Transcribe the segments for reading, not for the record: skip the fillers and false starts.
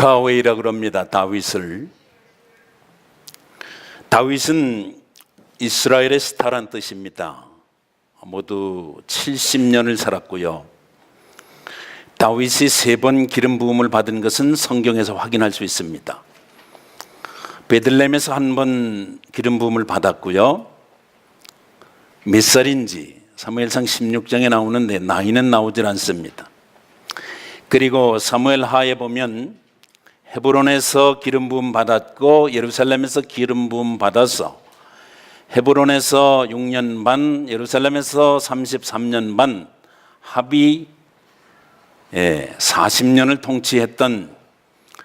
야하웨이라 그럽니다. 다윗을. 다윗은 이스라엘의 스타란 뜻입니다. 모두 70년을 살았고요. 다윗이 3번 기름 부음을 받은 것은 성경에서 확인할 수 있습니다. 베들레헴에서 1번 기름 부음을 받았고요. 몇 살인지 사무엘상 16장에 나오는데 나이는 나오질 않습니다. 그리고 사무엘 하에 보면 헤브론에서 기름 부음 받았고 예루살렘에서 기름 부음 받아서 헤브론에서 6년 반, 예루살렘에서 33년 반, 합이 40년을 통치했던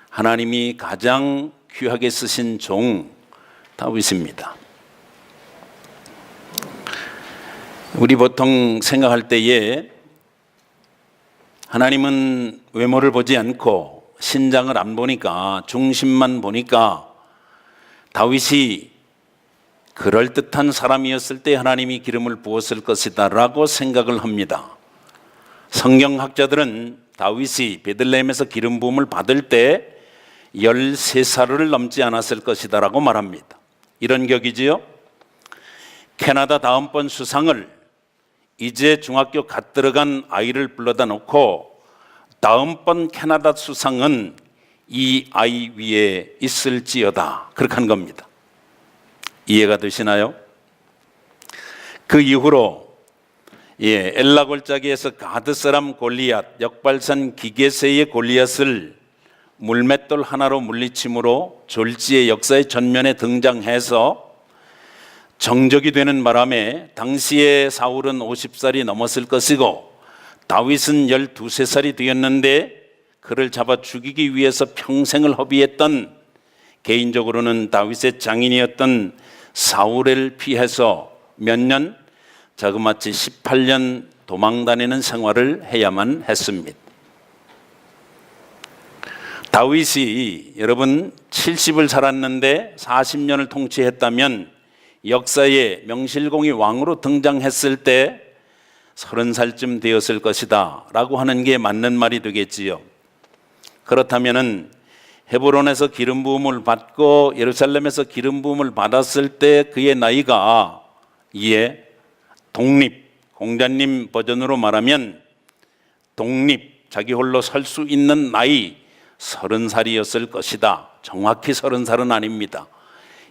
하나님이 가장 귀하게 쓰신 종 다윗입니다. 우리 보통 생각할 때에 하나님은 외모를 보지 않고 신장을 안 보니까, 중심만 보니까 다윗이 그럴듯한 사람이었을 때 하나님이 기름을 부었을 것이다 라고 생각을 합니다. 성경학자들은 다윗이 베들레헴에서 기름 부음을 받을 때 13살을 넘지 않았을 것이다 라고 말합니다. 이런 격이지요. 캐나다 다음번 수상을 이제 중학교 갓 들어간 아이를 불러다 놓고 다음번 캐나다 수상은 이 아이 위에 있을지어다, 그렇게 한 겁니다. 이해가 되시나요? 그 이후로 엘라 골짜기에서 가드 사람 골리앗, 역발산 기게세의 골리앗을 물맷돌 하나로 물리침으로 졸지의 역사의 전면에 등장해서 정적이 되는 바람에 당시에 사울은 50살이 넘었을 것이고 다윗은 12~13살이 되었는데 그를 잡아 죽이기 위해서 평생을 허비했던, 개인적으로는 다윗의 장인이었던 사울을 피해서 몇 년, 자그마치 18년 도망다니는 생활을 해야만 했습니다. 다윗이 여러분 70을 살았는데 40년을 통치했다면 역사에 명실공히 왕으로 등장했을 때 30살쯤 되었을 것이다 라고 하는 게 맞는 말이 되겠지요. 그렇다면 헤브론에서 기름 부음을 받고 예루살렘에서 기름 부음을 받았을 때 그의 나이가 공자님 버전으로 말하면 자기 홀로 설 수 있는 나이 30살이었을 것이다. 정확히 30살은 아닙니다.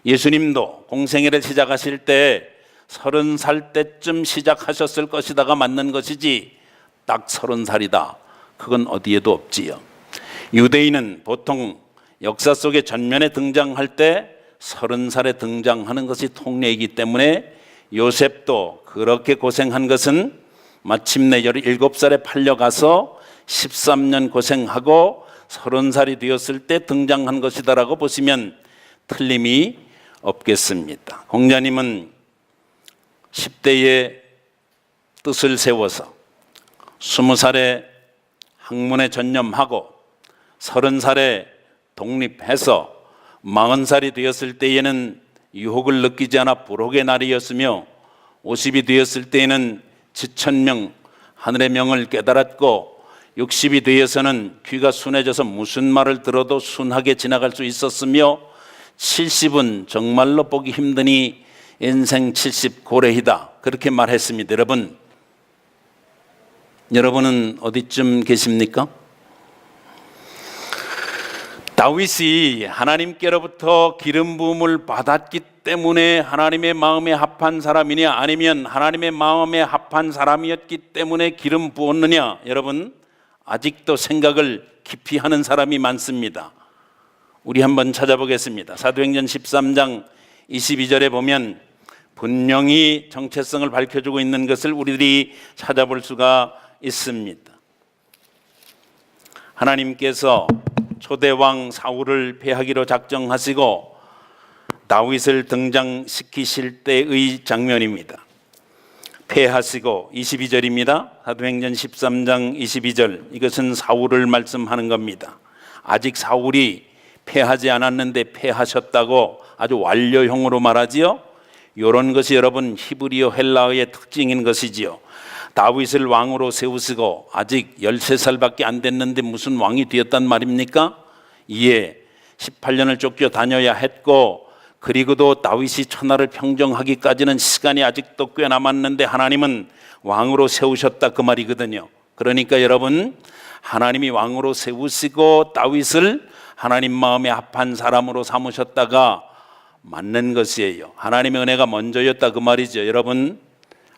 예수님도 공생애를 시작하실 때 30살 때쯤 시작하셨을 것이다가 맞는 것이지 딱 30살이다, 그건 어디에도 없지요. 유대인은 보통 역사 속에 전면에 등장할 때 30살에 등장하는 것이 통례이기 때문에 요셉도 그렇게 고생한 것은 마침내 17살에 팔려가서 13년 고생하고 30살이 되었을 때 등장한 것이다 라고 보시면 틀림이 없겠습니다. 공자님은 10대에 뜻을 세워서 20살에 학문에 전념하고 30살에 독립해서 40살이 되었을 때에는 유혹을 느끼지 않아 부록의 날이었으며 50이 되었을 때에는 지천명, 하늘의 명을 깨달았고 60이 되어서는 귀가 순해져서 무슨 말을 들어도 순하게 지나갈 수 있었으며 70은 정말로 보기 힘드니 인생 70 고래이다, 그렇게 말했습니다. 여러분은 어디쯤 계십니까? 다윗이 하나님께로부터 기름 부음을 받았기 때문에 하나님의 마음에 합한 사람이냐, 아니면 하나님의 마음에 합한 사람이었기 때문에 기름 부었느냐, 여러분 아직도 생각을 깊이 하는 사람이 많습니다. 우리 한번 찾아보겠습니다. 사도행전 13장 22절에 보면 분명히 정체성을 밝혀주고 있는 것을 우리들이 찾아볼 수가 있습니다. 하나님께서 초대왕 사울을 패하기로 작정하시고 다윗을 등장시키실 때의 장면입니다. 패하시고 22절입니다. 사도행전 13장 22절, 이것은 사울을 말씀하는 겁니다. 아직 사울이 패하지 않았는데 패하셨다고 아주 완료형으로 말하지요. 이런 것이 여러분 히브리어 헬라어의 특징인 것이지요. 다윗을 왕으로 세우시고 아직 13살밖에 안 됐는데 무슨 왕이 되었단 말입니까? 이에 18년을 쫓겨 다녀야 했고, 그리고도 다윗이 천하를 평정하기까지는 시간이 아직도 꽤 남았는데 하나님은 왕으로 세우셨다, 그 말이거든요. 그러니까 여러분, 하나님이 왕으로 세우시고 다윗을 하나님 마음에 합한 사람으로 삼으셨다가 맞는 것이에요. 하나님의 은혜가 먼저였다, 그 말이죠. 여러분,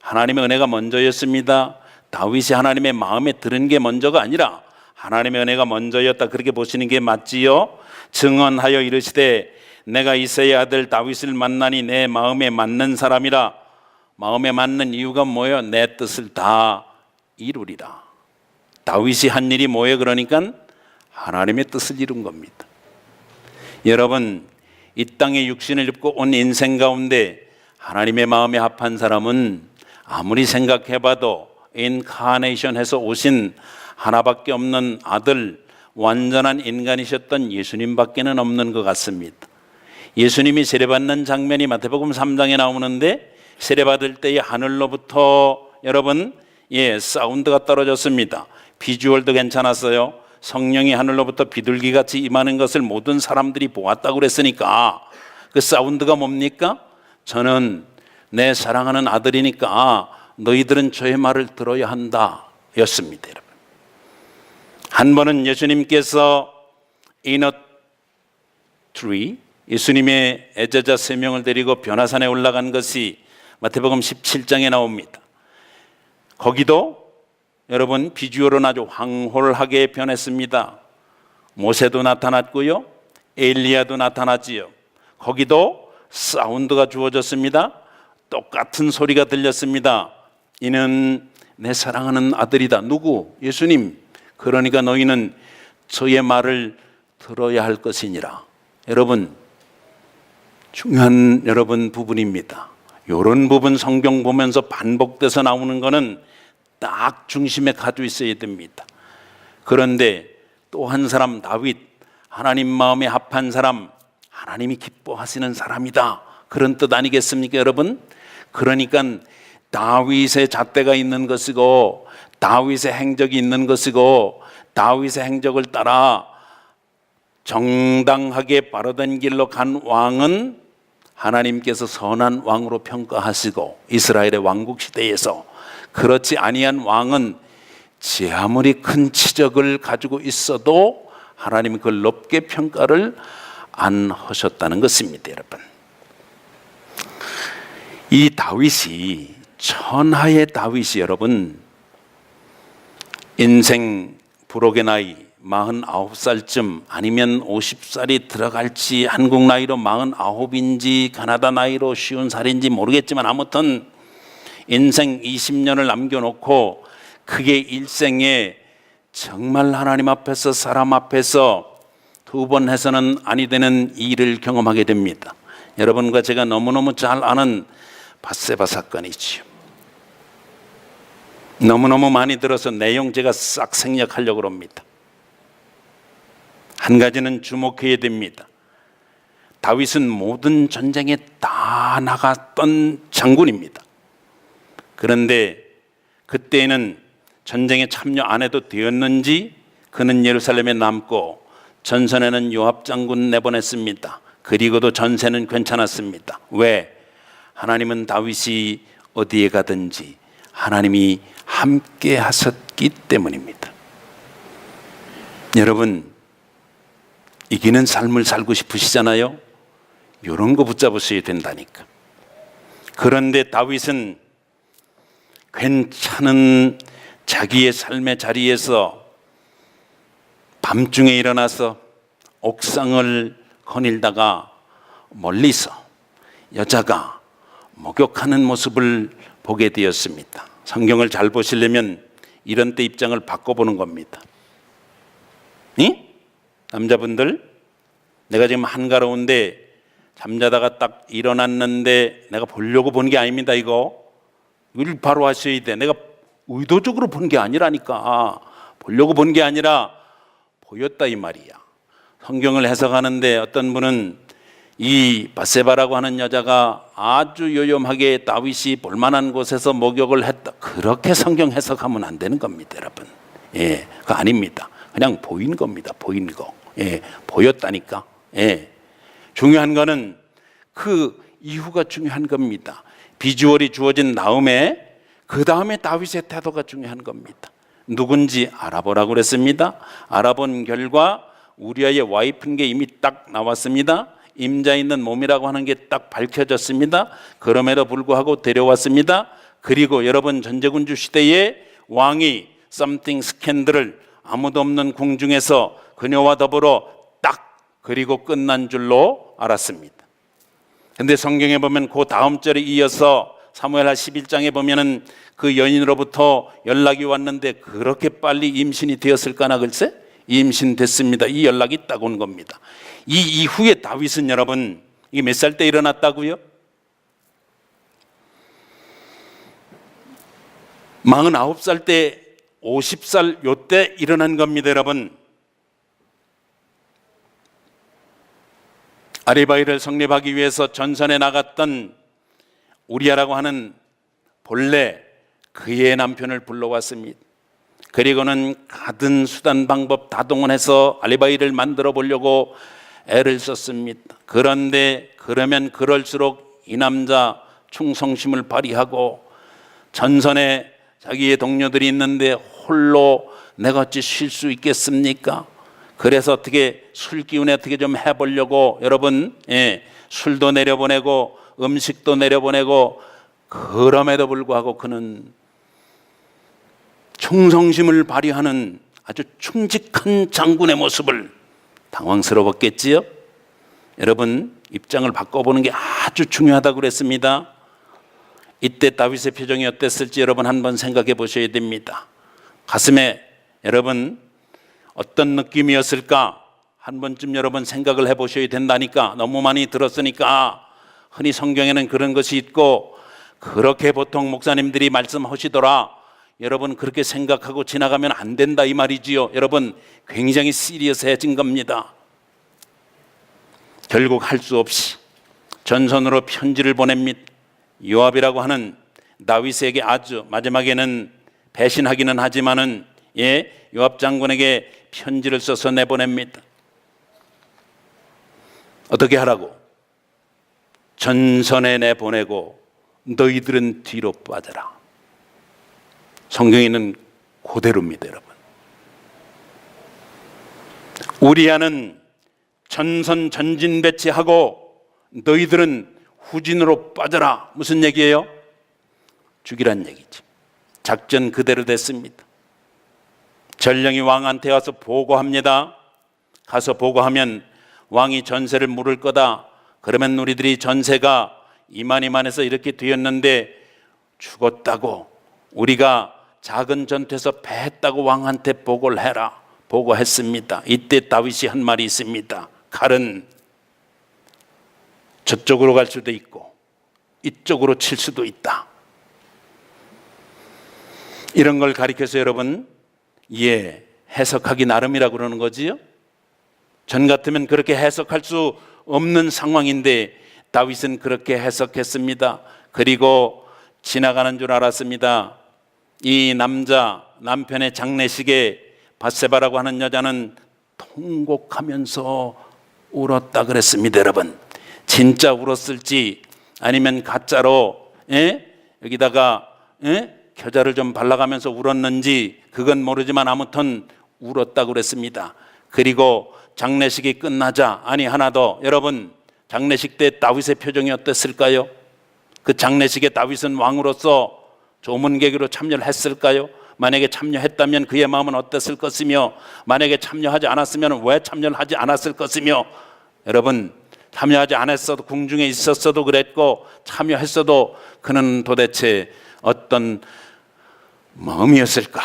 하나님의 은혜가 먼저였습니다. 다윗이 하나님의 마음에 들은 게 먼저가 아니라 하나님의 은혜가 먼저였다, 그렇게 보시는 게 맞지요. 증언하여 이르시되 내가 이새의 아들 다윗을 만나니 내 마음에 맞는 사람이라. 마음에 맞는 이유가 뭐예요? 내 뜻을 다 이루리라. 다윗이 한 일이 뭐예요? 그러니까 하나님의 뜻을 이룬 겁니다. 여러분, 이 땅에 육신을 입고 온 인생 가운데 하나님의 마음에 합한 사람은 아무리 생각해봐도 인카네이션해서 오신 하나밖에 없는 아들, 완전한 인간이셨던 예수님밖에는 없는 것 같습니다. 예수님이 세례받는 장면이 마태복음 3장에 나오는데, 세례받을 때에 하늘로부터 여러분 사운드가 떨어졌습니다. 비주얼도 괜찮았어요. 성령이 하늘로부터 비둘기같이 임하는 것을 모든 사람들이 보았다고 그랬으니까 그 사운드가 뭡니까? 저는 내 사랑하는 아들이니까 너희들은 저의 말을 들어야 한다 였습니다. 여러분, 한 번은 예수님께서 in a tree, 예수님의 애제자 3명을 데리고 변화산에 올라간 것이 마태복음 17장에 나옵니다. 거기도 여러분 비주얼은 아주 황홀하게 변했습니다. 모세도 나타났고요, 엘리야도 나타났지요. 거기도 사운드가 주어졌습니다. 똑같은 소리가 들렸습니다. 이는 내 사랑하는 아들이다. 누구? 예수님. 그러니까 너희는 저의 말을 들어야 할 것이니라. 여러분, 중요한 부분입니다. 이런 부분 성경 보면서 반복돼서 나오는 거는 딱 중심에 가지고 있어야 됩니다. 그런데 또 한 사람, 다윗, 하나님 마음에 합한 사람, 하나님이 기뻐하시는 사람이다, 그런 뜻 아니겠습니까 여러분? 그러니까 다윗의 잣대가 있는 것이고 다윗의 행적이 있는 것이고 다윗의 행적을 따라 정당하게 바르던 길로 간 왕은 하나님께서 선한 왕으로 평가하시고, 이스라엘의 왕국 시대에서 그렇지 아니한 왕은 제 아무리 큰 치적을 가지고 있어도 하나님이 그걸 높게 평가를 안 하셨다는 것입니다. 여러분, 이 다윗이, 천하의 다윗이 여러분, 인생 부록의 나이 49살쯤 아니면 50살이 들어갈지, 한국 나이로 49인지 가나다 나이로 50살인지 모르겠지만 아무튼 인생 20년을 남겨놓고 그게 일생에 정말 하나님 앞에서 사람 앞에서 두 번 해서는 아니 되는 일을 경험하게 됩니다. 여러분과 제가 너무너무 잘 아는 밧세바 사건이지요. 너무너무 많이 들어서 내용 제가 싹 생략하려고 합니다. 한 가지는 주목해야 됩니다. 다윗은 모든 전쟁에 다 나갔던 장군입니다. 그런데 그때는 전쟁에 참여 안 해도 되었는지 그는 예루살렘에 남고 전선에는 요압 장군 내보냈습니다. 그리고도 전세는 괜찮았습니다. 왜? 하나님은 다윗이 어디에 가든지 하나님이 함께 하셨기 때문입니다. 여러분, 이기는 삶을 살고 싶으시잖아요. 이런 거 붙잡으셔야 된다니까. 그런데 다윗은 괜찮은 자기의 삶의 자리에서 밤중에 일어나서 옥상을 거닐다가 멀리서 여자가 목욕하는 모습을 보게 되었습니다. 성경을 잘 보시려면 이런 때 입장을 바꿔보는 겁니다. 남자분들, 내가 지금 한가로운데 잠자다가 딱 일어났는데 내가 보려고 본 게 아닙니다. 이걸 바로 하셔야 돼. 내가 의도적으로 본 게 아니라니까. 보려고 본 게 아니라 보였다 이 말이야. 성경을 해석하는데 어떤 분은 이 밧세바라고 하는 여자가 아주 요염하게 다윗이 볼만한 곳에서 목욕을 했다, 그렇게 성경 해석하면 안 되는 겁니다, 여러분. 그거 아닙니다. 그냥 보인 겁니다. 보인 거. 보였다니까. 중요한 거는 그 이후가 중요한 겁니다. 비주얼이 주어진 다음에 그 다음에 다윗의 태도가 중요한 겁니다. 누군지 알아보라고 그랬습니다. 알아본 결과 우리아의 와이프인 게 이미 딱 나왔습니다. 임자 있는 몸이라고 하는 게 딱 밝혀졌습니다. 그럼에도 불구하고 데려왔습니다. 그리고 여러분, 전제군주 시대에 왕이 something 스캔들을 아무도 없는 궁중에서 그녀와 더불어 딱 그리고 끝난 줄로 알았습니다. 근데 성경에 보면 그 다음 절에 이어서 사무엘하 11장에 보면은 그 여인으로부터 연락이 왔는데 그렇게 빨리 임신이 되었을까나 글쎄? 임신됐습니다. 이 연락이 딱 온 겁니다. 이 이후에 다윗은 여러분, 이게 몇 살 때 일어났다고요? 49살 때 50살 요때 일어난 겁니다. 여러분, 아리바이를 성립하기 위해서 전선에 나갔던 우리아라고 하는 본래 그의 남편을 불러왔습니다. 그리고는 가든 수단 방법 다 동원해서 아리바이를 만들어 보려고 애를 썼습니다. 그런데 그러면 그럴수록 이 남자 충성심을 발휘하고 전선에 자기의 동료들이 있는데 홀로 내가 어찌 쉴 수 있겠습니까? 그래서 어떻게 술 기운에 어떻게 좀 해보려고 여러분, 술도 내려보내고 음식도 내려보내고, 그럼에도 불구하고 그는 충성심을 발휘하는 아주 충직한 장군의 모습을 당황스러웠겠지요. 여러분, 입장을 바꿔보는 게 아주 중요하다고 그랬습니다. 이때 다윗의 표정이 어땠을지 여러분 한번 생각해 보셔야 됩니다. 가슴에 여러분 어떤 느낌이었을까 한 번쯤 여러분 생각을 해 보셔야 된다니까. 너무 많이 들었으니까. 흔히 성경에는 그런 것이 있고 그렇게 보통 목사님들이 말씀하시더라, 여러분 그렇게 생각하고 지나가면 안 된다 이 말이지요. 여러분, 굉장히 시리어스해진 겁니다. 결국 할 수 없이 전선으로 편지를 보냅니다. 요압이라고 하는 다윗에게 아주 마지막에는 배신하기는 하지만은 요압 장군에게 편지를 써서 내보냅니다. 어떻게 하라고? 전선에 내보내고 너희들은 뒤로 빠져라. 성경에는 그대로입니다. 여러분, 우리아는 전선 전진 배치하고 너희들은 후진으로 빠져라. 무슨 얘기예요? 죽이란 얘기지. 작전 그대로 됐습니다. 전령이 왕한테 와서 보고합니다. 가서 보고하면 왕이 전세를 물을 거다. 그러면 우리들이 전세가 이만해서 이렇게 되었는데 죽었다고, 우리가 작은 전투에서 패했다고 왕한테 보고를 해라. 보고했습니다. 이때 다윗이 한 말이 있습니다. 칼은 저쪽으로 갈 수도 있고 이쪽으로 칠 수도 있다. 이런 걸 가리켜서 여러분, 해석하기 나름이라고 그러는 거지요. 전 같으면 그렇게 해석할 수 없는 상황인데 다윗은 그렇게 해석했습니다. 그리고 지나가는 줄 알았습니다. 이 남편의 장례식에 밧세바라고 하는 여자는 통곡하면서 울었다 그랬습니다. 여러분, 진짜 울었을지 아니면 가짜로 여기다가 겨자를 좀 발라가면서 울었는지 그건 모르지만 아무튼 울었다 그랬습니다. 그리고 장례식이 끝나자, 아니 하나 더, 여러분 장례식 때 다윗의 표정이 어땠을까요? 그 장례식에 다윗은 왕으로서 조문객으로 참여를 했을까요? 만약에 참여했다면 그의 마음은 어땠을 것이며, 만약에 참여하지 않았으면 왜 참여를 하지 않았을 것이며, 여러분 참여하지 않았어도 궁중에 있었어도 그랬고 참여했어도 그는 도대체 어떤 마음이었을까?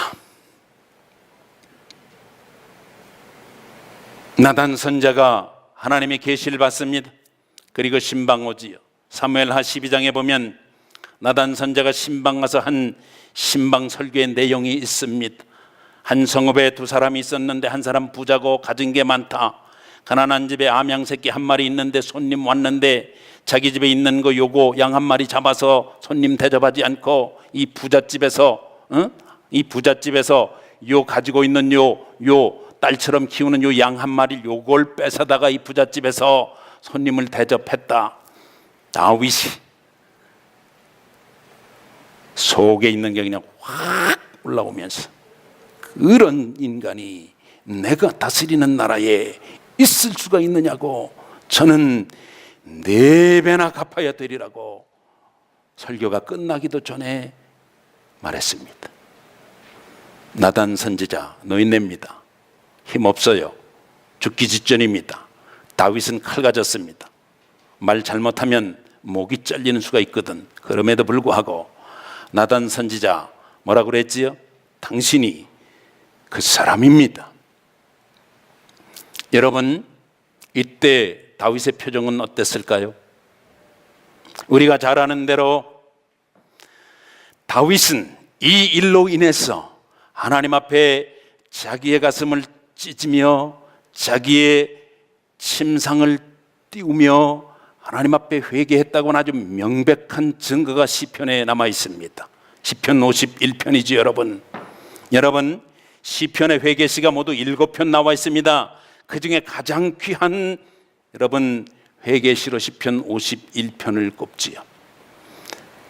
나단 선자가 하나님의 계시를 받습니다. 그리고 신방 오지요. 사무엘하 12장에 보면 나단 선자가 신방 가서 한 신방 설교의 내용이 있습니다. 한 성읍에 두 사람이 있었는데 한 사람 부자고 가진 게 많다. 가난한 집에 암양 새끼 한 마리 있는데 손님 왔는데 자기 집에 있는 거 요거 양 한 마리 잡아서 손님 대접하지 않고 이 부잣집에서 요 가지고 있는 요 딸처럼 키우는 요 양 한 마리 요걸 뺏어다가 이 부잣집에서 손님을 대접했다. 다윗이 속에 있는 게 그냥 확 올라오면서 그런 인간이 내가 다스리는 나라에 있을 수가 있느냐고, 저는 4배나 갚아야 되리라고 설교가 끝나기도 전에 말했습니다. 나단 선지자 노인네입니다. 힘없어요. 죽기 직전입니다. 다윗은 칼 가졌습니다. 말 잘못하면 목이 잘리는 수가 있거든. 그럼에도 불구하고 나단 선지자 뭐라고 그랬지요? 당신이 그 사람입니다. 여러분, 이때 다윗의 표정은 어땠을까요? 우리가 잘 아는 대로 다윗은 이 일로 인해서 하나님 앞에 자기의 가슴을 찢으며 자기의 침상을 띄우며 하나님 앞에 회개했다고는 아주 명백한 증거가 시편에 남아 있습니다. 시편 51편이죠, 여러분. 여러분, 시편의 회개시가 모두 7편 나와 있습니다. 그 중에 가장 귀한 여러분 회개시로 시편 51편을 꼽지요.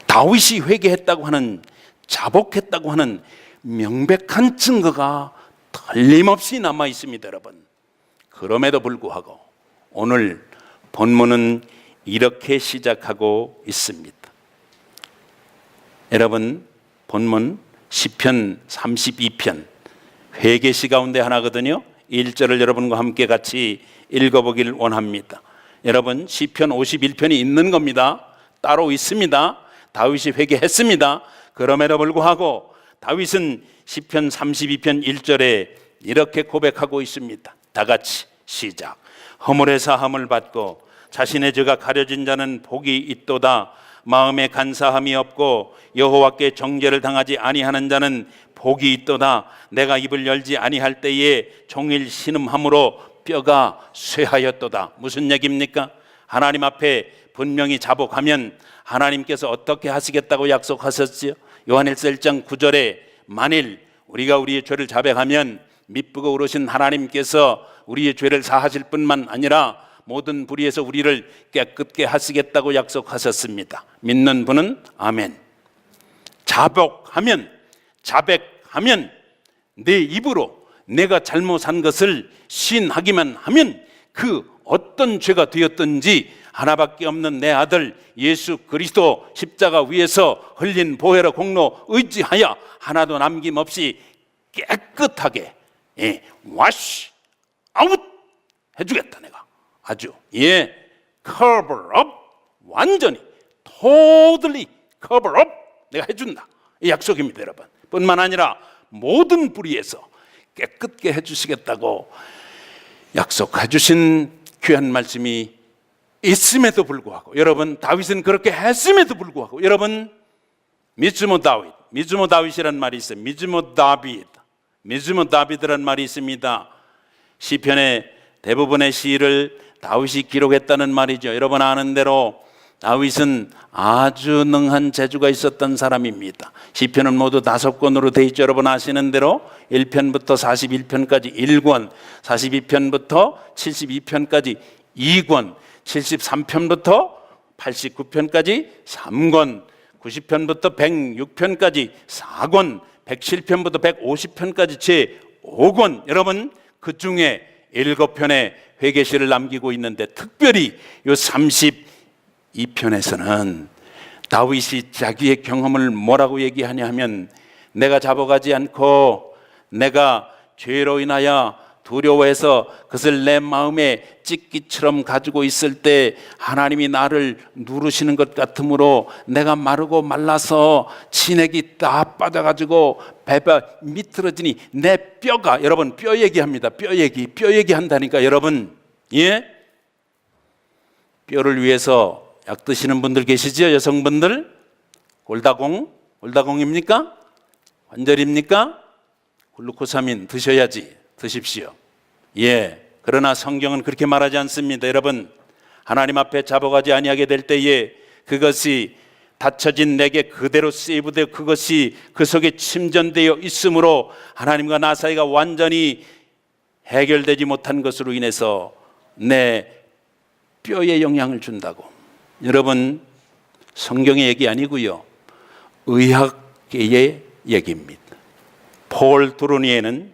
다윗이 회개했다고 하는, 자복했다고 하는 명백한 증거가 틀림없이 남아 있습니다, 여러분. 그럼에도 불구하고 오늘 본문은 이렇게 시작하고 있습니다. 여러분, 본문 시편 32편 회개시 가운데 하나거든요. 1절을 여러분과 함께 같이 읽어보길 원합니다. 여러분, 시편 51편이 있는 겁니다. 따로 있습니다. 다윗이 회개했습니다. 그럼에도 불구하고 다윗은 시편 32편 1절에 이렇게 고백하고 있습니다. 다 같이 시작. 허물의 사함을 받고 자신의 죄가 가려진 자는 복이 있도다. 마음에 간사함이 없고 여호와께 정죄를 당하지 아니하는 자는 복이 있도다. 내가 입을 열지 아니할 때에 종일 신음함으로 뼈가 쇠하였도다. 무슨 얘기입니까? 하나님 앞에 분명히 자복하면 하나님께서 어떻게 하시겠다고 약속하셨지요? 요한일서 1장 9절에 만일 우리가 우리의 죄를 자백하면 미쁘고 오르신 하나님께서 우리의 죄를 사하실 뿐만 아니라 모든 불의에서 우리를 깨끗게 하시겠다고 약속하셨습니다. 믿는 분은 아멘. 자백하면 내 입으로 내가 잘못한 것을 시인하기만 하면 그 어떤 죄가 되었든지 하나밖에 없는 내 아들 예수 그리스도 십자가 위에서 흘린 보혈의 공로 의지하여 하나도 남김없이 깨끗하게 wash out 해주겠다. 내가 아주 cover up, 완전히 totally cover up 내가 해준다. 이 약속입니다, 여러분. 뿐만 아니라 모든 불의에서 깨끗게 해주시겠다고 약속해 주신 귀한 말씀이 있음에도 불구하고, 여러분, 다윗은 그렇게 했음에도 불구하고, 여러분, 미즈모 다윗이라는 말이 있어요. 미즈모 다비드라는 말이 있습니다. 시편의 대부분의 시를 다윗이 기록했다는 말이죠. 여러분 아는 대로 다윗은 아주 능한 재주가 있었던 사람입니다. 시편은 모두 5권으로 되어 있죠. 여러분 아시는 대로 1편부터 41편까지 1권, 42편부터 72편까지 2권, 73편부터 89편까지 3권, 90편부터 106편까지 4권, 107편부터 150편까지 제5권. 여러분, 그 중에 7편의 회개시를 남기고 있는데 특별히 이 32편에서는 다윗이 자기의 경험을 뭐라고 얘기하냐 하면, 내가 자복하지 않고 내가 죄로 인하여 두려워해서 그것을 내 마음에 찢기처럼 가지고 있을 때 하나님이 나를 누르시는 것 같으므로 내가 마르고 말라서 진액이 다 빠져가지고 배가 미끄러지니 내 뼈가, 여러분 뼈 얘기합니다. 뼈 얘기 한다니까. 여러분, 뼈를 위해서 약 드시는 분들 계시죠? 여성분들 골다공입니까? 관절입니까? 글루코사민 드셔야지. 드십시오. 그러나 성경은 그렇게 말하지 않습니다. 여러분, 하나님 앞에 자복하지 아니하게 될 때에 그것이 닫혀진 내게 그대로 세이브되어 그것이 그 속에 침전되어 있으므로 하나님과 나 사이가 완전히 해결되지 못한 것으로 인해서 내 뼈에 영향을 준다고. 여러분, 성경의 얘기 아니고요, 의학계의 얘기입니다. 폴 드루니에는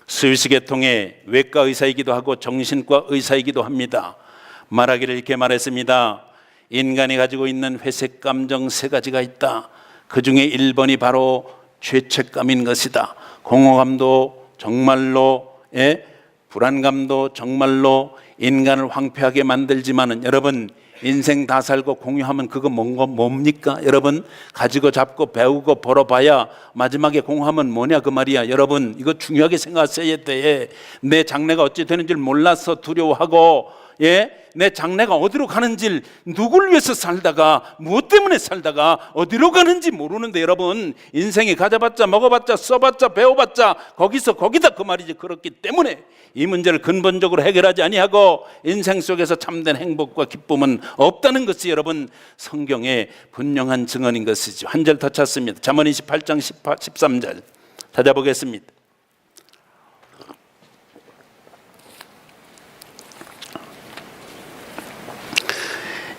스위스 계통의 외과 의사이기도 하고 정신과 의사이기도 합니다. 말하기를 이렇게 말했습니다. 인간이 가지고 있는 회색 감정 세 가지가 있다. 그 중에 1번이 바로 죄책감인 것이다. 공허감도 정말로, 불안감도 정말로 인간을 황폐하게 만들지만은, 여러분, 인생 다 살고 공유하면 그거 뭡니까? 여러분, 가지고 잡고 배우고 벌어봐야 마지막에 공유하면 뭐냐 그 말이야. 여러분, 이거 중요하게 생각하셔야 돼. 내 장래가 어찌 되는지 몰라서 두려워하고, 내 장래가 어디로 가는지, 누굴 위해서 살다가, 무엇 때문에 살다가 어디로 가는지 모르는데, 여러분, 인생이 가져봤자 먹어봤자 써봤자 배워봤자 거기다 그 말이지. 그렇기 때문에 이 문제를 근본적으로 해결하지 아니하고 인생 속에서 참된 행복과 기쁨은 없다는 것이 여러분 성경의 분명한 증언인 것이죠. 한 절 더 찾습니다. 잠언 28장 13절 찾아보겠습니다.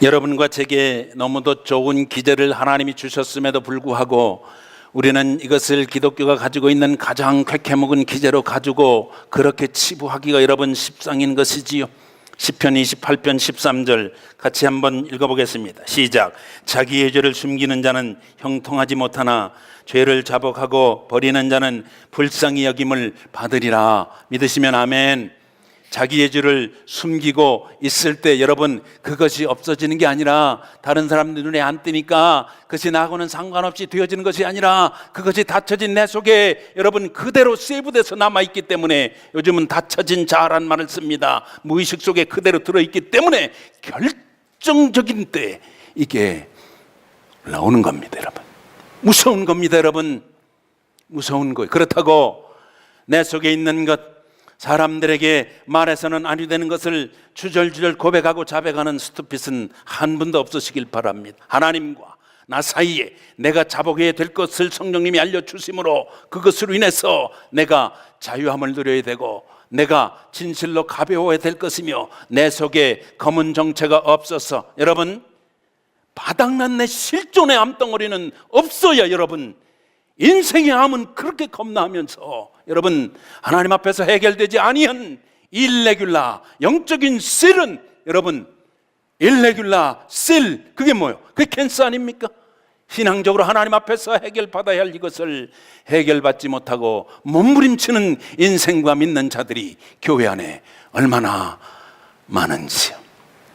여러분과 제게 너무도 좋은 기제를 하나님이 주셨음에도 불구하고 우리는 이것을 기독교가 가지고 있는 가장 쾌쾌먹은 기제로 가지고 그렇게 치부하기가 여러분 십상인 것이지요. 시편 28편 13절 같이 한번 읽어보겠습니다. 시작. 자기의 죄를 숨기는 자는 형통하지 못하나 죄를 자복하고 버리는 자는 불쌍히 여김을 받으리라. 믿으시면 아멘. 자기의 죄를 숨기고 있을 때 여러분 그것이 없어지는 게 아니라, 다른 사람들 눈에 안 띄니까 그것이 나하고는 상관없이 되어지는 것이 아니라, 그것이 닫혀진 내 속에 여러분 그대로 세이브돼서 남아있기 때문에 요즘은 닫혀진 자란 말을 씁니다. 무의식 속에 그대로 들어있기 때문에 결정적인 때 이게 나오는 겁니다. 여러분, 무서운 겁니다. 여러분, 무서운 거예요. 그렇다고 내 속에 있는 것, 사람들에게 말해서는 아니 되는 것을 주절주절 고백하고 자백하는 스투핏은 한 분도 없으시길 바랍니다. 하나님과 나 사이에 내가 자복해야 될 것을 성령님이 알려주심으로 그것으로 인해서 내가 자유함을 누려야 되고, 내가 진실로 가벼워야 될 것이며, 내 속에 검은 정체가 없어서 여러분 바닥난 내 실존의 암덩어리는 없어야 여러분 인생의 암은 그렇게 겁나하면서 여러분 하나님 앞에서 해결되지 아니한 일레귤라 영적인 셀은 여러분 일레귤라 셀, 그게 뭐예요? 그게 캔서 아닙니까? 신앙적으로 하나님 앞에서 해결받아야 할 이것을 해결받지 못하고 몸부림치는 인생과 믿는 자들이 교회 안에 얼마나 많은지요.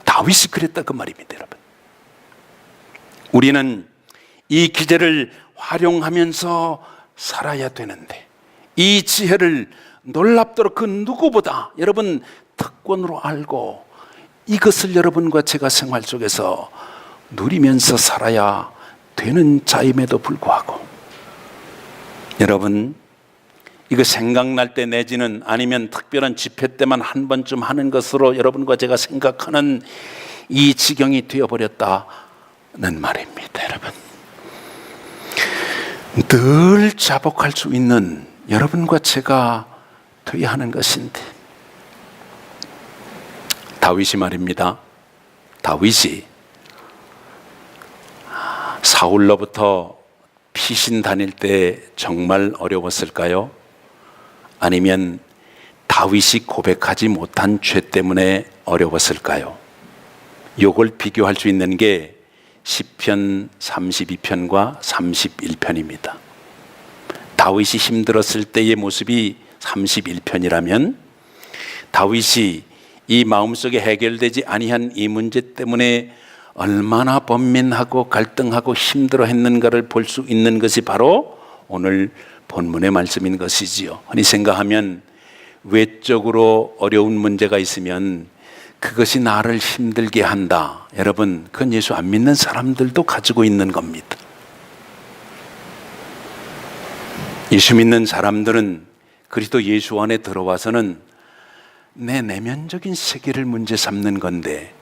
다윗이 그랬다 그 말입니다. 여러분, 우리는 이 기제를 활용하면서 살아야 되는데, 이 지혜를 놀랍도록 그 누구보다 여러분 특권으로 알고 이것을 여러분과 제가 생활 속에서 누리면서 살아야 되는 자임에도 불구하고, 여러분 이거 생각날 때 내지는 아니면 특별한 집회 때만 한 번쯤 하는 것으로 여러분과 제가 생각하는 이 지경이 되어버렸다는 말입니다. 여러분, 늘 자복할 수 있는 여러분과 제가 되어야 하는 것인데, 다윗이 말입니다. 다윗이 사울로부터 피신 다닐 때 정말 어려웠을까요? 아니면 다윗이 고백하지 못한 죄 때문에 어려웠을까요? 이걸 비교할 수 있는 게 시편 32편과 31편입니다. 다윗이 힘들었을 때의 모습이 31편이라면 다윗이 이 마음속에 해결되지 아니한 이 문제 때문에 얼마나 번민하고 갈등하고 힘들어했는가를 볼 수 있는 것이 바로 오늘 본문의 말씀인 것이지요. 흔히 생각하면 외적으로 어려운 문제가 있으면 그것이 나를 힘들게 한다. 여러분, 그건 예수 안 믿는 사람들도 가지고 있는 겁니다. 예수 믿는 사람들은 그리스도 예수 안에 들어와서는 내 내면적인 세계를 문제 삼는 건데,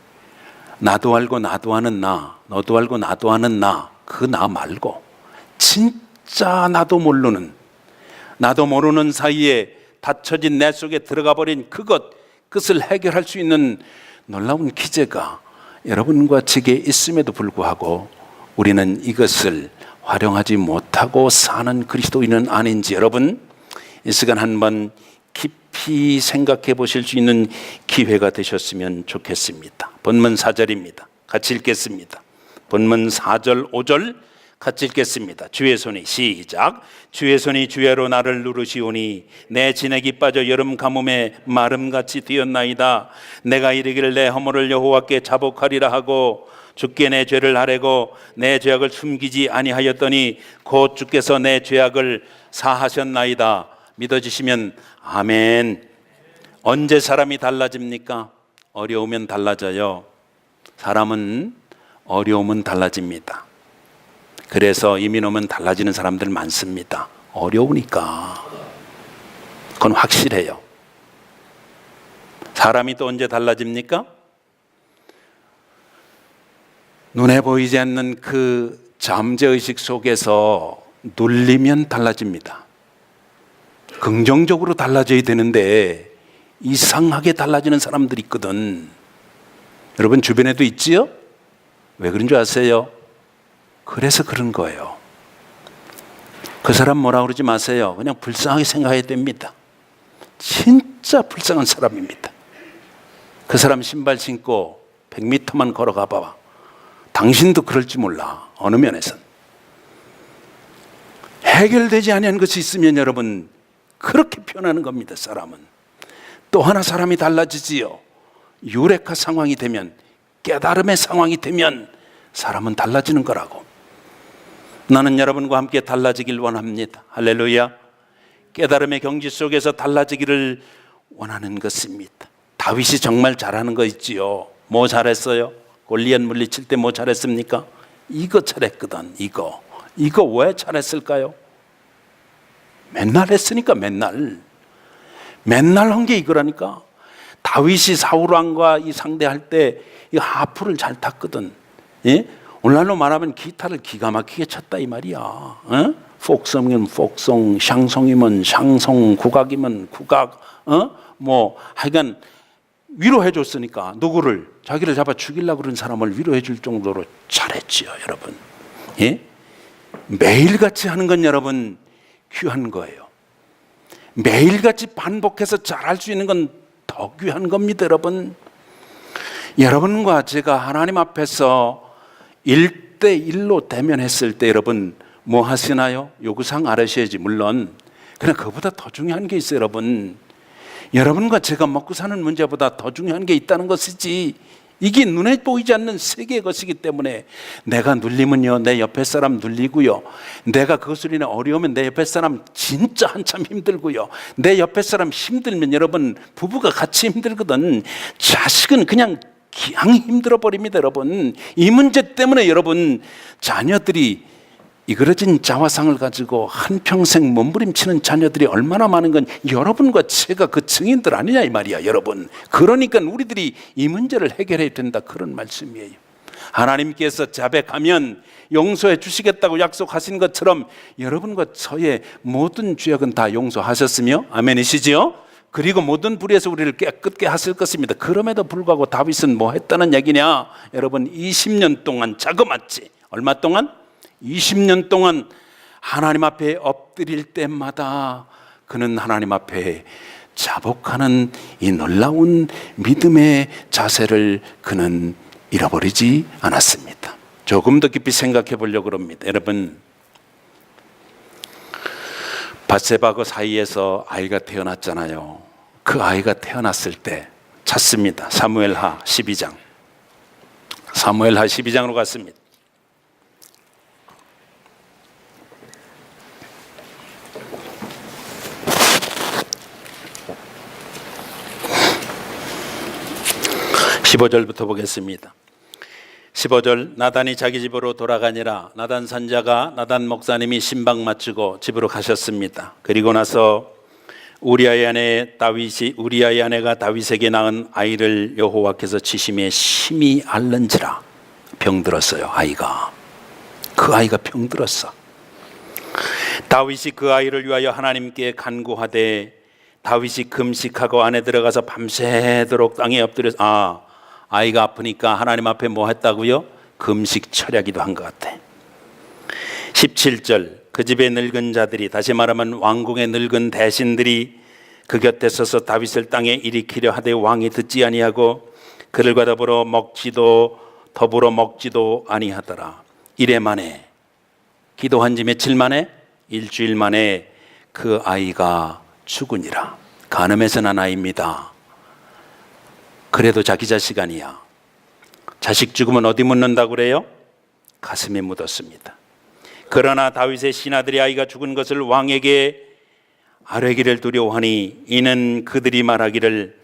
나도 알고 나도 아는 나, 너도 알고 나도 아는 나, 그 나 말고 진짜 나도 모르는 사이에 닫혀진 내 속에 들어가 버린 그것을 해결할 수 있는 놀라운 기제가 여러분과 제게 있음에도 불구하고 우리는 이것을 활용하지 못하고 사는 그리스도인은 아닌지 여러분 이 시간 한번 깊이 생각해 보실 수 있는 기회가 되셨으면 좋겠습니다. 본문 4절입니다. 같이 읽겠습니다. 본문 4절 5절 같이 읽겠습니다. 주의 손이 시작. 주의 손이 주야로 나를 누르시오니 내 진액이 빠져 여름 가뭄에 마름같이 되었나이다. 내가 이르기를 내 허물을 여호와께 자복하리라 하고 주께 내 죄를 아뢰고 내 죄악을 숨기지 아니하였더니 곧 주께서 내 죄악을 사하셨나이다. 믿어지시면 아멘. 언제 사람이 달라집니까? 어려우면 달라져요. 사람은 어려우면 달라집니다. 그래서 이민 오면 달라지는 사람들 많습니다. 어려우니까. 그건 확실해요. 사람이 또 언제 달라집니까? 눈에 보이지 않는 그 잠재의식 속에서 눌리면 달라집니다. 긍정적으로 달라져야 되는데 이상하게 달라지는 사람들이 있거든. 여러분 주변에도 있지요? 왜 그런 줄 아세요? 그래서 그런 거예요. 그 사람 뭐라 그러지 마세요. 그냥 불쌍하게 생각해야 됩니다. 진짜 불쌍한 사람입니다. 그 사람 신발 신고 100m만 걸어가 봐봐. 당신도 그럴지 몰라. 어느 면에선. 해결되지 아니한 것이 있으면 여러분 그렇게 표현하는 겁니다. 사람은. 또 하나 사람이 달라지지요. 유레카 상황이 되면, 깨달음의 상황이 되면 사람은 달라지는 거라고. 나는 여러분과 함께 달라지길 원합니다. 할렐루야. 깨달음의 경지 속에서 달라지기를 원하는 것입니다. 다윗이 정말 잘하는 거 있지요. 뭐 잘했어요? 골리앗 물리칠 때 뭐 잘했습니까? 이거 잘했거든. 이거 왜 잘했을까요? 맨날 했으니까. 맨날 한 게 이거라니까. 다윗이 사울왕과 이 상대할 때 이 하프를 잘 탔거든. 예? 오늘날로 말하면 기타를 기가 막히게 쳤다 이 말이야. 어? 폭성이면 폭성, 샹송이면 샹송, 국악이면 국악. 뭐 하여간 위로해 줬으니까 누구를? 자기를 잡아 죽이려고 그런 사람을 위로해 줄 정도로 잘했지요, 여러분. 예? 매일같이 하는 건 여러분 귀한 거예요. 매일같이 반복해서 잘할 수 있는 건 더 귀한 겁니다, 여러분. 여러분과 제가 하나님 앞에서 1대1로 대면했을 때 여러분 뭐 하시나요? 요구사항 알으셔야지 물론. 그러나 그보다 더 중요한 게 있어요, 여러분. 여러분과 제가 먹고 사는 문제보다 더 중요한 게 있다는 것이지. 이게 눈에 보이지 않는 세계의 것이기 때문에 내가 눌리면요 내 옆에 사람 눌리고요, 내가 그것을 인해 어려우면 내 옆에 사람 진짜 한참 힘들고요, 내 옆에 사람 힘들면 여러분 부부가 같이 힘들거든. 자식은 그냥 힘들어 버립니다. 여러분 이 문제 때문에 여러분 자녀들이 이그러진 자화상을 가지고 한평생 몸부림치는 자녀들이 얼마나 많은 건 여러분과 제가 그 증인들 아니냐 이 말이야, 여러분. 그러니까 우리들이 이 문제를 해결해야 된다, 그런 말씀이에요. 하나님께서 자백하면 용서해 주시겠다고 약속하신 것처럼 여러분과 저의 모든 죄악은 다 용서하셨으며, 아멘이시지요? 그리고 모든 불의에서 우리를 깨끗게 하실 것입니다. 그럼에도 불구하고 다윗은 뭐 했다는 얘기냐? 여러분 20년 동안 자그마치, 얼마 동안? 20년 동안 하나님 앞에 엎드릴 때마다 그는 하나님 앞에 자복하는 이 놀라운 믿음의 자세를 그는 잃어버리지 않았습니다. 조금 더 깊이 생각해 보려고 합니다. 여러분, 밧세바와 사이에서 아이가 태어났잖아요. 그 아이가 태어났을 때 찾습니다. 사무엘하 12장. 사무엘하 12장으로 갔습니다. (15절부터) 보겠습니다. 15절, 나단이 자기 집으로 돌아가니라. 나단 선자가 나단 목사님이 신방 마치고 집으로 가셨습니다. 그리고 나서 우리아의 아내가 다윗에게 낳은 아이를 여호와께서 치심에 심히 앓는지라. 병들었어요. 아이가. 그 아이가 병들었어. 다윗이 그 아이를 위하여 하나님께 간구하되 다윗이 금식하고 안에 들어가서 밤새도록 땅에 엎드려서 아이가 아프니까 하나님 앞에 뭐 했다고요? 금식 철야기도 한 것 같아. 17절 그 집의 늙은 자들이, 다시 말하면 왕궁의 늙은 대신들이 그 곁에 서서 다윗을 땅에 일으키려 하되 왕이 듣지 아니하고 그들과 더불어 먹지도 아니하더라. 이래 만에, 기도한 지 며칠 만에, 일주일 만에 그 아이가 죽으니라. 간음해서 난 아이입니다. 그래도 자기 자식 아니야. 자식 죽으면 어디 묻는다고 그래요? 가슴에 묻었습니다. 그러나 다윗의 신하들이 아이가 죽은 것을 왕에게 아뢰기를 두려워하니, 이는 그들이 말하기를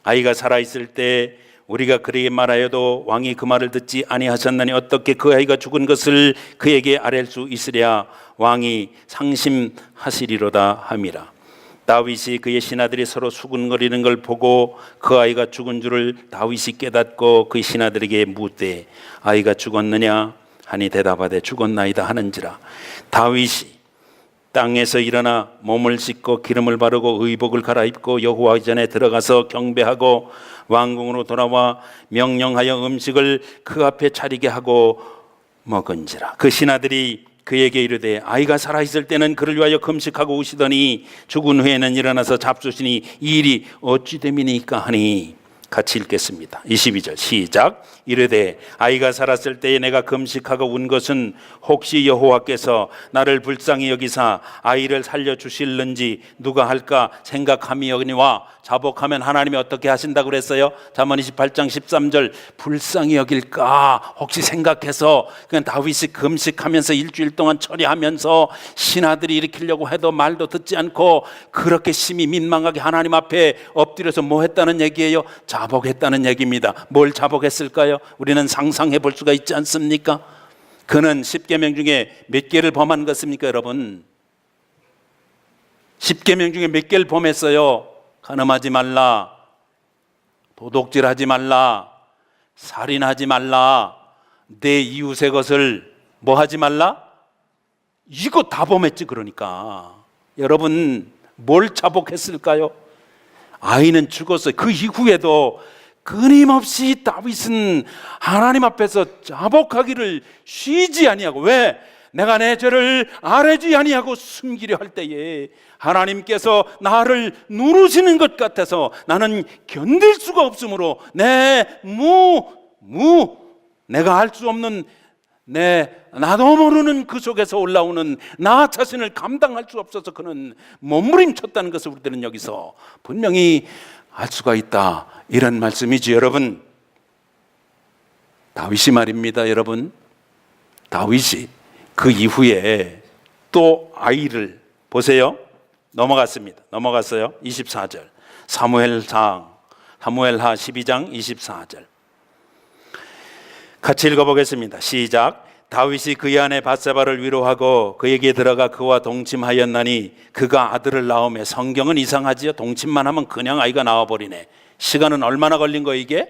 아이가 살아있을 때 우리가 그에게 말하여도 왕이 그 말을 듣지 아니하셨나니 어떻게 그 아이가 죽은 것을 그에게 아뢰 수 있으랴. 왕이 상심하시리로다 함이라. 다윗이 그의 신하들이 서로 수군거리는 걸 보고 그 아이가 죽은 줄을 다윗이 깨닫고 그 신하들에게 묻되 아이가 죽었느냐 하니 대답하되 죽었나이다 하는지라. 다윗이 땅에서 일어나 몸을 씻고 기름을 바르고 의복을 갈아입고 여호와 전에 들어가서 경배하고 왕궁으로 돌아와 명령하여 음식을 그 앞에 차리게 하고 먹은지라. 그 신하들이 그에게 이르되 아이가 살아있을 때는 그를 위하여 금식하고 우시더니 죽은 후에는 일어나서 잡수시니 이 일이 어찌 됨이니까 하니. 같이 읽겠습니다. 22절 시작. 이르되 아이가 살았을 때에 내가 금식하고 운 것은 혹시 여호와께서 나를 불쌍히 여기사 아이를 살려주실는지 누가 할까 생각함이오니와. 자복하면 하나님이 어떻게 하신다고 그랬어요? 잠언 28장 13절 불쌍히 여길까 혹시 생각해서 그냥 다윗이 금식하면서 일주일 동안 처리하면서 신하들이 일으키려고 해도 말도 듣지 않고 그렇게 심히 민망하게 하나님 앞에 엎드려서 뭐 했다는 얘기예요? 자복했다는 얘기입니다. 뭘 자복했을까요? 우리는 상상해 볼 수가 있지 않습니까? 그는 10계명 중에 몇 개를 범한 것입니까 여러분? 10계명 중에 몇 개를 범했어요? 간음하지 말라, 도둑질하지 말라, 살인하지 말라, 내 이웃의 것을 뭐 하지 말라? 이거 다 범했지. 그러니까 여러분 뭘 자복했을까요? 아이는 죽었어요. 그 이후에도 끊임없이 다윗은 하나님 앞에서 자복하기를 쉬지 아니하고, 왜? 내가 내 죄를 아뢰지 아니하고 숨기려 할 때에 하나님께서 나를 누르시는 것 같아서 나는 견딜 수가 없으므로 내가 할 수 없는 나도 모르는 그 속에서 올라오는 나 자신을 감당할 수 없어서 그는 몸부림쳤다는 것을 우리들은 여기서 분명히 알 수가 있다, 이런 말씀이지. 여러분, 다윗이 말입니다. 여러분, 다윗이 그 이후에 또 아이를 보세요. 넘어갔어요. 24절 사무엘하 12장 24절 같이 읽어보겠습니다. 시작. 다윗이 그의 아내 밧세바를 위로하고 그에게 들어가 그와 동침하였나니 그가 아들을 낳으며, 성경은 이상하지요. 동침만 하면 그냥 아이가 나와버리네. 시간은 얼마나 걸린 거 이게?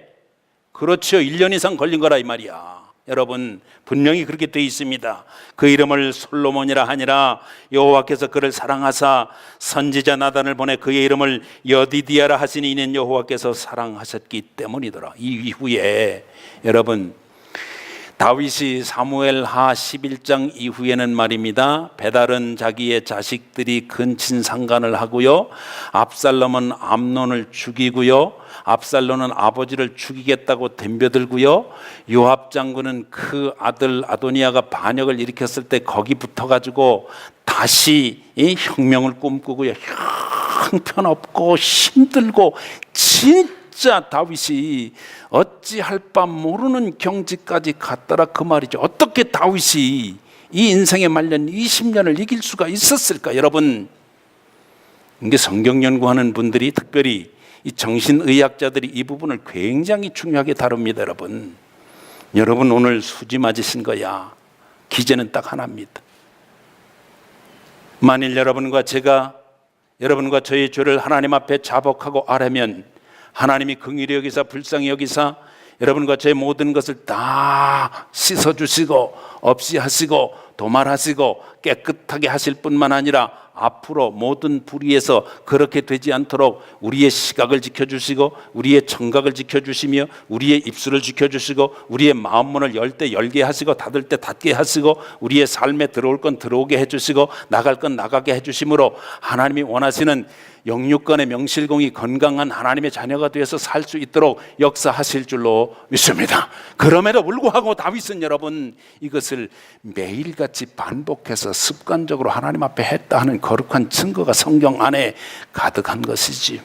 그렇죠, 1년 이상 걸린 거라 이 말이야. 여러분, 분명히 그렇게 되어 있습니다. 그 이름을 솔로몬이라 하니라. 여호와께서 그를 사랑하사 선지자 나단을 보내 그의 이름을 여디디아라 하시니 이는 여호와께서 사랑하셨기 때문이더라. 이 이후에 여러분, 다윗이 사무엘하 11장 이후에는 말입니다, 배달은 자기의 자식들이 근친상간을 하고요, 압살롬은 암논을 죽이고요, 압살롬은 아버지를 죽이겠다고 덤벼들고요, 요압 장군은 그 아들 아도니아가 반역을 일으켰을 때 거기 붙어가지고 다시 이 혁명을 꿈꾸고요, 형편없고 힘들고 진짜 다윗이 어찌할 바 모르는 경지까지 갔더라 그 말이죠. 어떻게 다윗이 이 인생의 말년 20년을 이길 수가 있었을까? 여러분, 이게 성경 연구하는 분들이, 특별히 이 정신의학자들이 이 부분을 굉장히 중요하게 다룹니다. 여러분 오늘 수지 맞으신 거야. 기제는 딱 하나입니다. 만일 여러분과 제가, 여러분과 저의 죄를 하나님 앞에 자복하고 아뢰면 하나님이 긍휼히 여기사 불쌍히 여기사 여러분과 제 모든 것을 다 씻어주시고 없이 하시고 도말하시고 깨끗하게 하실 뿐만 아니라 앞으로 모든 불의에서 그렇게 되지 않도록 우리의 시각을 지켜주시고 우리의 청각을 지켜주시며 우리의 입술을 지켜주시고 우리의 마음문을 열 때 열게 하시고 닫을 때 닫게 하시고 우리의 삶에 들어올 건 들어오게 해주시고 나갈 건 나가게 해주심으로 하나님이 원하시는 영육간의 명실공히 건강한 하나님의 자녀가 되어서 살 수 있도록 역사하실 줄로 믿습니다. 그럼에도 불구하고 다윗은 여러분 이것을 매일같이 반복해서 습관적으로 하나님 앞에 했다 하는 거룩한 증거가 성경 안에 가득한 것이지.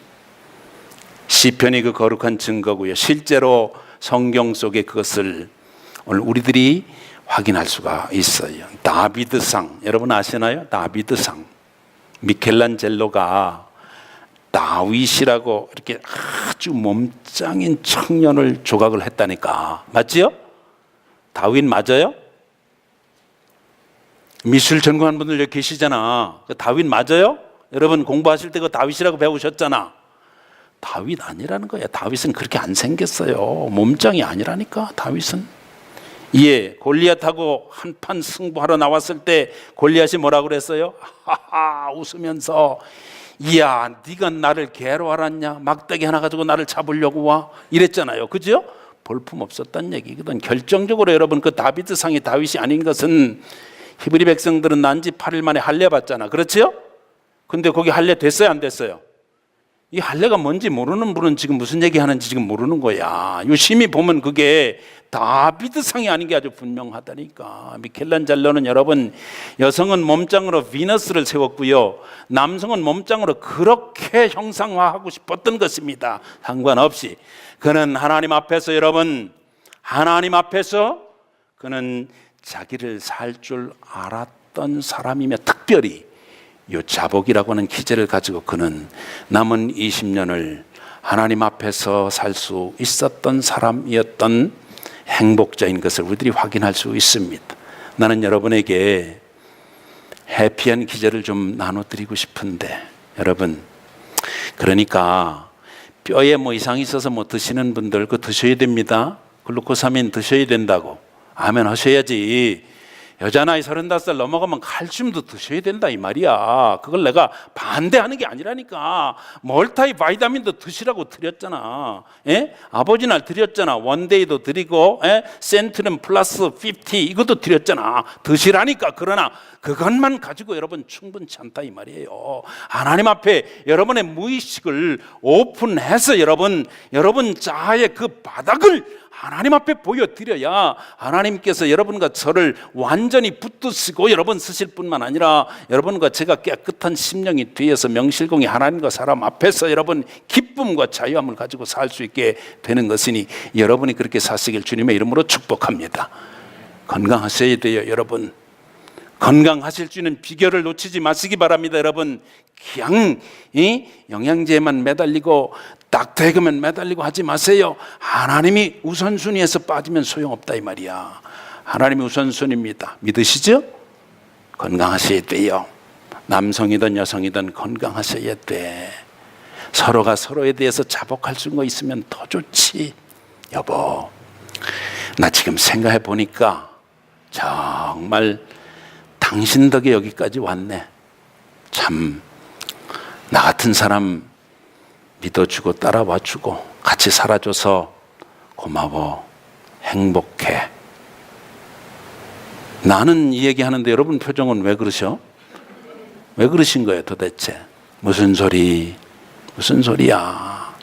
시편이 그 거룩한 증거고요. 실제로 성경 속에 그것을 오늘 우리들이 확인할 수가 있어요. 다비드상 여러분 아시나요? 다비드상 미켈란젤로가 다윗이라고 이렇게 아주 몸짱인 청년을 조각을 했다니까. 맞지요? 다윗 맞아요? 미술 전공한 분들 여기 계시잖아. 다윗 맞아요? 여러분 공부하실 때 그 다윗이라고 배우셨잖아. 다윗 아니라는 거야. 다윗은 그렇게 안 생겼어요. 몸짱이 아니라니까 다윗은. 예, 골리앗하고 한판 승부하러 나왔을 때 골리앗이 뭐라고 그랬어요? 하하 웃으면서 이야 네가 나를 개로 알았냐? 막대기 하나 가지고 나를 잡으려고 와? 이랬잖아요. 그죠? 볼품 없었단 얘기거든. 결정적으로 여러분 그 다비드상이 다윗이 아닌 것은 히브리 백성들은 난 지 8일 만에 할례 받잖아. 그렇지요? 근데 거기 할례 됐어요 안 됐어요? 이 할례가 뭔지 모르는 분은 지금 무슨 얘기하는지 지금 모르는 거야. 유심히 보면 그게 다비드상이 아닌 게 아주 분명하다니까. 미켈란젤로는 여러분 여성은 몸짱으로 비너스를 세웠고요, 남성은 몸짱으로 그렇게 형상화하고 싶었던 것입니다. 상관없이 그는 하나님 앞에서 여러분 하나님 앞에서 그는 자기를 살 줄 알았던 사람이며 특별히 이 자복이라고 하는 기제를 가지고 그는 남은 20년을 하나님 앞에서 살 수 있었던 사람이었던 행복자인 것을 우리들이 확인할 수 있습니다. 나는 여러분에게 해피한 기제를 좀 나눠드리고 싶은데 여러분 그러니까 뼈에 뭐 이상이 있어서 뭐 드시는 분들 그거 드셔야 됩니다. 글루코사민 드셔야 된다고 아멘 하셔야지. 여자 나이 35살 넘어가면 칼슘도 드셔야 된다 이 말이야. 그걸 내가 반대하는 게 아니라니까. 멀타이 바이타민도 드시라고 드렸잖아. 예? 아버지 날 드렸잖아. 원데이도 드리고 센트럼 플러스 50 이것도 드렸잖아. 드시라니까. 그러나 그것만 가지고 여러분 충분치 않다 이 말이에요. 하나님 앞에 여러분의 무의식을 오픈해서 여러분 자아의 그 바닥을 하나님 앞에 보여드려야 하나님께서 여러분과 저를 완전히 붙드시고 여러분 쓰실 뿐만 아니라 여러분과 제가 깨끗한 심령이 되어서 명실공히 하나님과 사람 앞에서 여러분 기쁨과 자유함을 가지고 살 수 있게 되는 것이니 여러분이 그렇게 사시길 주님의 이름으로 축복합니다. 건강하셔야 돼요 여러분. 건강하실 수 있는 비결을 놓치지 마시기 바랍니다. 여러분 그냥 영양제에만 매달리고 닥터에게만 매달리고 하지 마세요. 하나님이 우선순위에서 빠지면 소용없다 이 말이야. 하나님이 우선순위입니다. 믿으시죠? 건강하셔야 돼요. 남성이든 여성이든 건강하셔야 돼. 서로가 서로에 대해서 자복할 수 있으면 더 좋지. 여보 나 지금 생각해 보니까 정말 당신 덕에 여기까지 왔네. 참 나 같은 사람 믿어주고 따라와주고 같이 살아줘서 고마워. 행복해. 나는 이 얘기하는데 여러분 표정은 왜 그러셔? 왜 그러신 거예요 도대체? 무슨 소리? 무슨 소리야?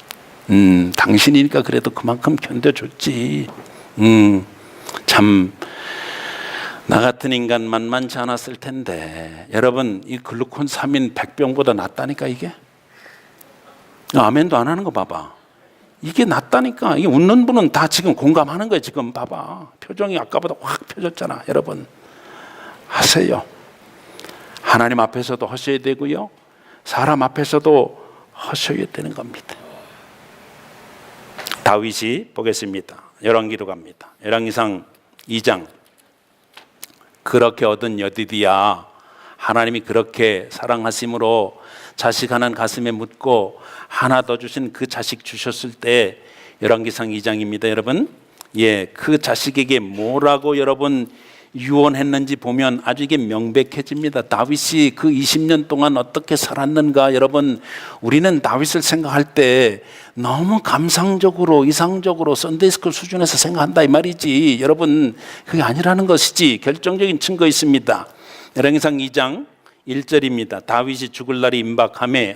당신이니까 그래도 그만큼 견뎌줬지. 참 나 같은 인간 만만치 않았을 텐데 여러분 이 글루콘사민 100병보다 낫다니까 이게. 아멘도 안 하는 거 봐봐. 이게 낫다니까. 이게 웃는 분은 다 지금 공감하는 거예요. 지금 봐봐 표정이 아까보다 확 펴졌잖아. 여러분 하세요. 하나님 앞에서도 하셔야 되고요 사람 앞에서도 하셔야 되는 겁니다. 다윗이 보겠습니다. 열왕기로 갑니다. 열왕기상 2장. 그렇게 얻은 여디디야 하나님이 그렇게 사랑하심으로 자식 하나는 가슴에 묻고 하나 더 주신 그 자식 주셨을 때 열왕기상 2장입니다 여러분. 예, 그 자식에게 뭐라고 여러분 유언했는지 보면 아주 이게 명백해집니다. 다윗이 그 20년 동안 어떻게 살았는가. 여러분, 우리는 다윗을 생각할 때 너무 감상적으로 이상적으로 썬데이스쿨 수준에서 생각한다 이 말이지. 여러분, 그게 아니라는 것이지. 결정적인 증거 있습니다. 열왕기상 2장 1절입니다. 다윗이 죽을 날이 임박하매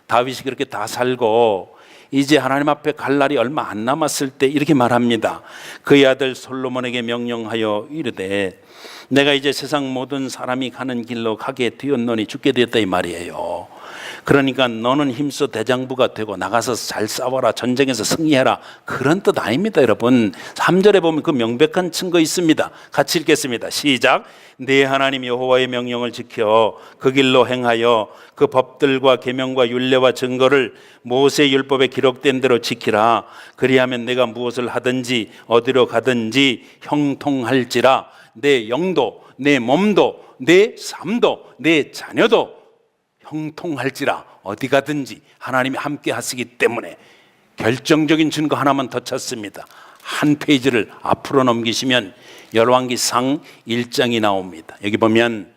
다윗이 그렇게 다 살고 이제 하나님 앞에 갈 날이 얼마 안 남았을 때 이렇게 말합니다. 그의 아들 솔로몬에게 명령하여 이르되 내가 이제 세상 모든 사람이 가는 길로 가게 되었노니 죽게 되었다 이 말이에요. 그러니까 너는 힘써 대장부가 되고 나가서 잘 싸워라, 전쟁에서 승리해라, 그런 뜻 아닙니다. 여러분, 3절에 보면 그 명백한 증거 있습니다. 같이 읽겠습니다. 시작. 네 하나님 여호와의 명령을 지켜 그 길로 행하여 그 법들과 계명과 율례와 증거를 모세 율법에 기록된 대로 지키라. 그리하면 내가 무엇을 하든지 어디로 가든지 형통할지라. 내 영도, 내 몸도, 내 삶도, 내 자녀도 형통할지라. 어디 가든지 하나님이 함께 하시기 때문에. 결정적인 증거 하나만 더 찾습니다. 한 페이지를 앞으로 넘기시면 열왕기상 1장이 나옵니다. 여기 보면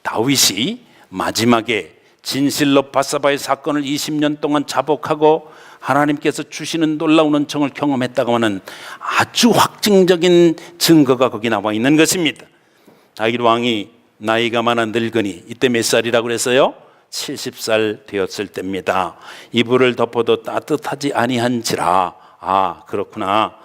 다윗이 마지막에 진실로 밧사바의 사건을 20년 동안 자복하고 하나님께서 주시는 놀라운 은총을 경험했다고 하는 아주 확증적인 증거가 거기 나와 있는 것입니다. 다윗 왕이 나이가 많아 늙으니, 이때 몇 살이라고 그랬어요? 70살 되었을 때입니다. 이불을 덮어도 따뜻하지 아니한지라. 그렇구나.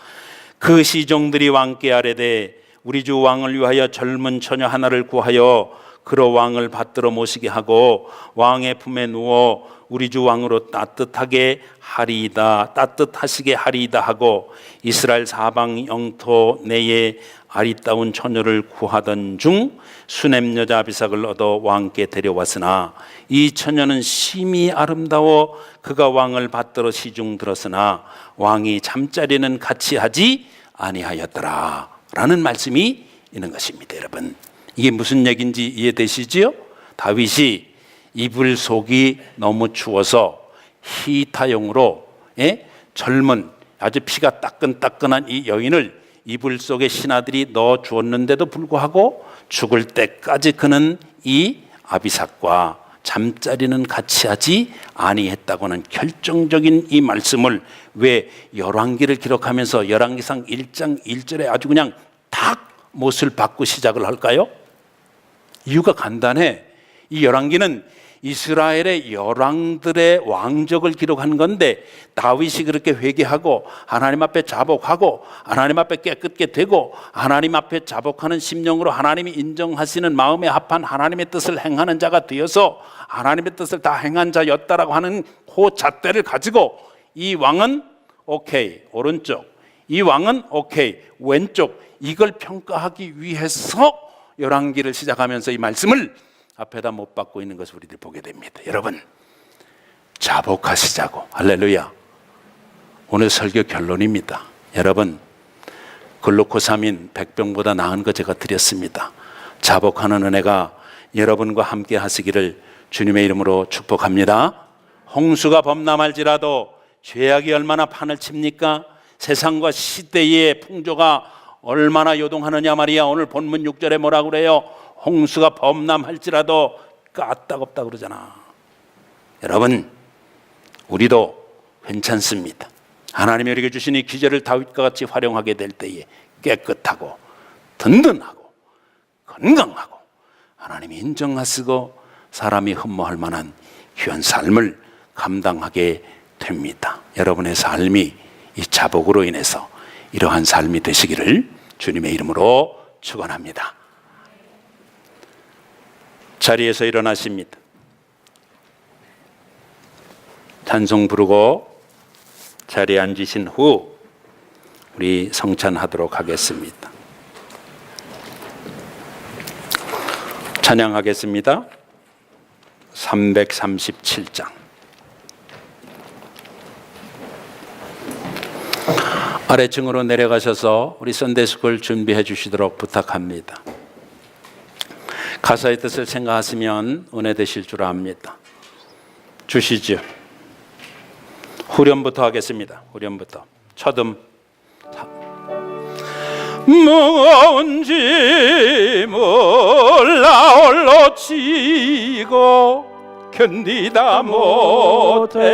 그 시종들이 왕께 아뢰되 우리 주 왕을 위하여 젊은 처녀 하나를 구하여 그로 왕을 받들어 모시게 하고 왕의 품에 누워 우리 주 왕으로 따뜻하시게 하리이다 하고 이스라엘 사방 영토 내에 아리따운 처녀를 구하던 중 수넴 여자 아비삭을 얻어 왕께 데려왔으나 이 처녀는 심히 아름다워 그가 왕을 받들어 시중 들었으나 왕이 잠자리는 같이 하지 아니하였더라 라는 말씀이 있는 것입니다. 여러분, 이게 무슨 얘기인지 이해되시지요? 다윗이 이불 속이 너무 추워서 히타용으로 젊은 아주 피가 따끈따끈한 이 여인을 이불 속에 신하들이 넣어 주었는데도 불구하고 죽을 때까지 그는 이 아비삭과 잠자리는 같이 하지 아니했다고는 결정적인 이 말씀을 왜 열왕기를 기록하면서 열왕기상 1장 1절에 아주 그냥 딱 못을 받고 시작을 할까요? 이유가 간단해. 이 열왕기는 이스라엘의 열왕들의 왕적을 기록한 건데 다윗이 그렇게 회개하고 하나님 앞에 자복하고 하나님 앞에 깨끗게 되고 하나님 앞에 자복하는 심령으로 하나님이 인정하시는 마음에 합한 하나님의 뜻을 행하는 자가 되어서 하나님의 뜻을 다 행한 자였다라고 하는 그 잣대를 가지고 이 왕은 오케이 오른쪽, 이 왕은 오케이 왼쪽, 이걸 평가하기 위해서 열왕기를 시작하면서 이 말씀을 앞에다 못 받고 있는 것을 우리들 보게 됩니다. 여러분, 자복하시자고. 할렐루야. 오늘 설교 결론입니다. 여러분, 글루코사민 100병보다 나은 거 제가 드렸습니다. 자복하는 은혜가 여러분과 함께 하시기를 주님의 이름으로 축복합니다. 홍수가 범람할지라도 죄악이 얼마나 판을 칩니까? 세상과 시대의 풍조가 얼마나 요동하느냐 말이야. 오늘 본문 6절에 뭐라고 그래요? 홍수가 범람할지라도 까딱없다 그러잖아. 여러분, 우리도 괜찮습니다. 하나님이 우리에게 주신 이 기절을 다윗과 같이 활용하게 될 때에 깨끗하고 든든하고 건강하고 하나님이 인정하시고 사람이 흠모할 만한 귀한 삶을 감당하게 됩니다. 여러분의 삶이 이 자복으로 인해서 이러한 삶이 되시기를 주님의 이름으로 축원합니다. 자리에서 일어나십니다. 찬송 부르고 자리에 앉으신 후 우리 성찬하도록 하겠습니다. 찬양하겠습니다. 337장. 아래층으로 내려가셔서 우리 선데이스쿨 준비해 주시도록 부탁합니다. 가사의 뜻을 생각하시면 은혜 되실 줄 압니다. 주시죠. 후렴부터 하겠습니다. 후렴부터. 첫음. 무거운 짐을 나 홀로 지고 견디다 못해